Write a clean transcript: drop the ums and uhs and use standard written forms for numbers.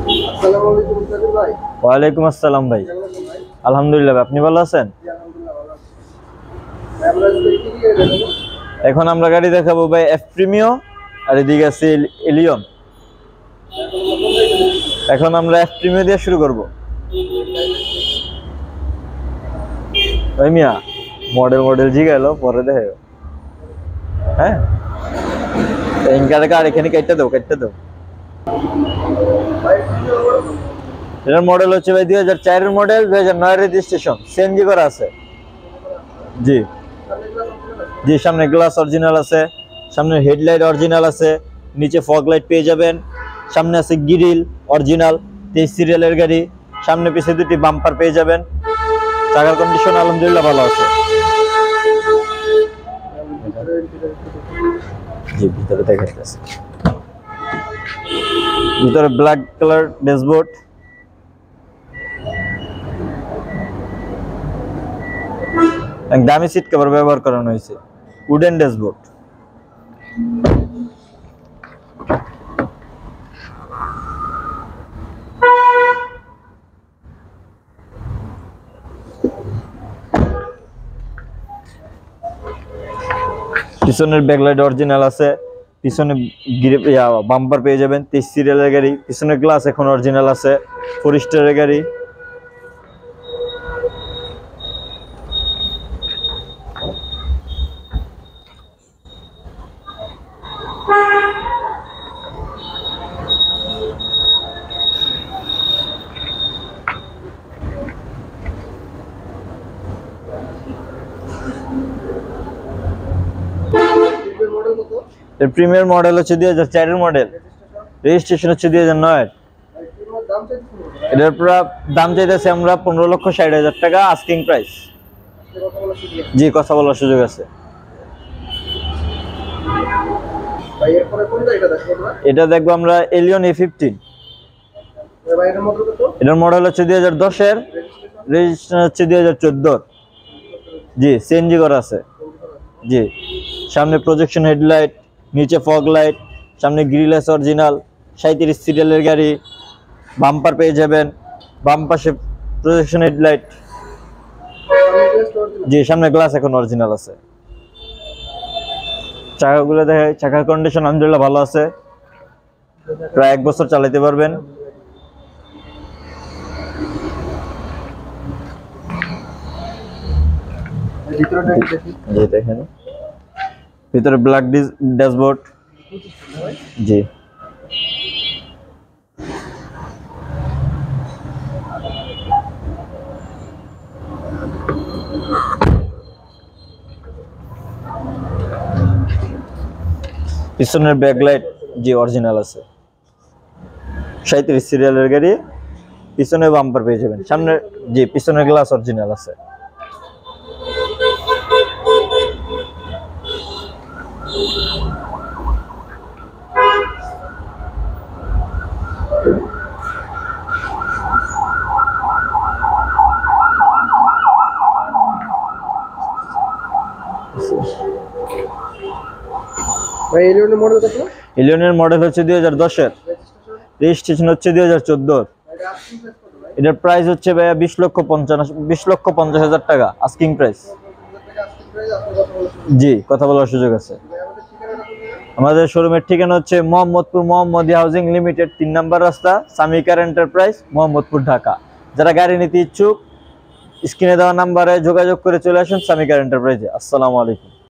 আসসালামু আলাইকুম সাকিব ভাই। ওয়ালাইকুম আসসালাম ভাই। কেমন আছেন ভাই? আলহামদুলিল্লাহ, আপনি ভালো আছেন? জি আলহামদুলিল্লাহ ভালো আছি। ভাই আমরা আজকে কি নিয়ে দেখাবো? এখন আমরা গাড়ি দেখাবো ভাই এফ প্রিমিও, আর এদিকে আছে এলিয়ন। এখন আমরা কোন গাড়িটা দেখতেছি? এখন আমরা এফ প্রিমিও দিয়ে শুরু করব। ওই মিয়া মডেল জিগাইলো পরে দেখে। হ্যাঁ, ইনকার কার এখানে কাটতে দাও। ভাই প্রিমিয়াম মডেল কত? এটার মডেল হচ্ছে ভাই 2004 এর মডেল, 2009 রেজিস্ট্রেশন, সিএনজি করা আছে। জি সামনে গ্লাস অপশন আছে? জি, সামনে গ্লাস অরিজিনাল আছে, সামনে হেডলাইট অরিজিনাল আছে, নিচে ফগ লাইট পেয়ে যাবেন, সামনে আছে গ্রিল অরিজিনাল, 23 সিরিয়ালের গাড়ি, সামনে পিছে দুটি বাম্পার পেয়ে যাবেন। চাকার কন্ডিশন আলহামদুলিল্লাহ ভালো আছে। জি, ভিতরে দেখাইতেছে। ভিতরে ব্ল্যাক কালার ড্যাশবোর্ড, দামি সিট কভার ব্যবহার করানো হয়েছে, উডেন ড্যাশবোর্ড। পিছনের ব্যাকলাইট অরিজিনাল আছে, পিছনে বাম্পার পেয়ে যাবেন, 23 সিরিয়ালের গাড়ি, পিছনের গ্লাস এখন অরিজিনাল আছে, 4 স্টারের গাড়ি। প্রিমিয়াম মডেল কত? এর প্রিমিয়ার মডেল হচ্ছে 2004 এর মডেল, রেজিস্ট্রেশন? রেজিস্ট্রেশন হচ্ছে 2009 এর। ভাই প্রিমিয়াম দাম চাইতে শুরু ভাই। এটার পুরো দাম চাইতেছে আমরা 15,60,000 টাকা আস্কিং প্রাইস। আজকে কথা বলার সুযোগ আছে। জি, কথা বলার সুযোগ আছে। ভাই এরপরে কোন গাড়িটা দেখবো আমরা? এটা দেখবো আমরা এলিয়ন A15। ভাই এর মডেল কত? এটার মডেল হচ্ছে 2010 এর, রেজিস্ট্রেশন? রেজিস্ট্রেশন হচ্ছে 2014। জি, সিএনজি করা আছে। জি, সামনে প্রজেকশন হেডলাইট, নিচে ফগ লাইট, সামনে গ্রিল আছে অরিজিনাল, 37 সিরিয়ালের গাড়ি, বাম্পার পেয়ে যাবেন, বাম পাশে প্রজেকশন হেডলাইট। সামনে গ্লাস অরিজিনাল? জি, সামনে গ্লাস এখন অরিজিনাল আছে। চাকাগুলো দেখে, চাকার কন্ডিশন আলহামদুলিল্লাহ ভালো আছে, প্রায় 1 বছর চালাতে পারবেন। ভিতরটা একটু দেখি। জি দেখেন, ভিতরে ব্ল্যাক ড্যাশবোর্ড। জি, পিছনের ব্যাকলাইট জি অরিজিনাল আছে, 37 সিরিয়ালের গাড়ি, পিছনে বাম্পার পেয়ে যাবেন, সামনে জি পিছনের গ্লাস অরিজিনাল আছে। ভাই এলিয়নের মডেল কত? এলিয়নের মডেল হচ্ছে 2010 এর, রেজিস্ট্রেশন? রেজিস্ট্রেশন হচ্ছে 2014। এটা আস্কিং প্রাইস কত ভাই? এটার প্রাইস হচ্ছে ভাইয়া 20,50,000 টাকা আস্কিং প্রাইস। 50,000 টাকা আস্কিং প্রাইস, আপনি কথা বলার সুযোগ। জি, কথা বলার সুযোগ আছে। ভাই আমাদের ঠিকানাটা কোথায়? আমাদের শোরুমের ঠিকানা হচ্ছে মোহাম্মদপুর মোহাম্মদী হাউজিং লিমিটেড, 3 নম্বর রাস্তা, সামিকার এন্টারপ্রাইজ, মোহাম্মদপুর, ঢাকা। যারা গাড়ি নিতে ইচ্ছুক স্ক্রিনে দেওয়া নাম্বারে যোগাযোগ করে চলে আসুন সামিকার এন্টারপ্রাইজে। আসসালামু আলাইকুম।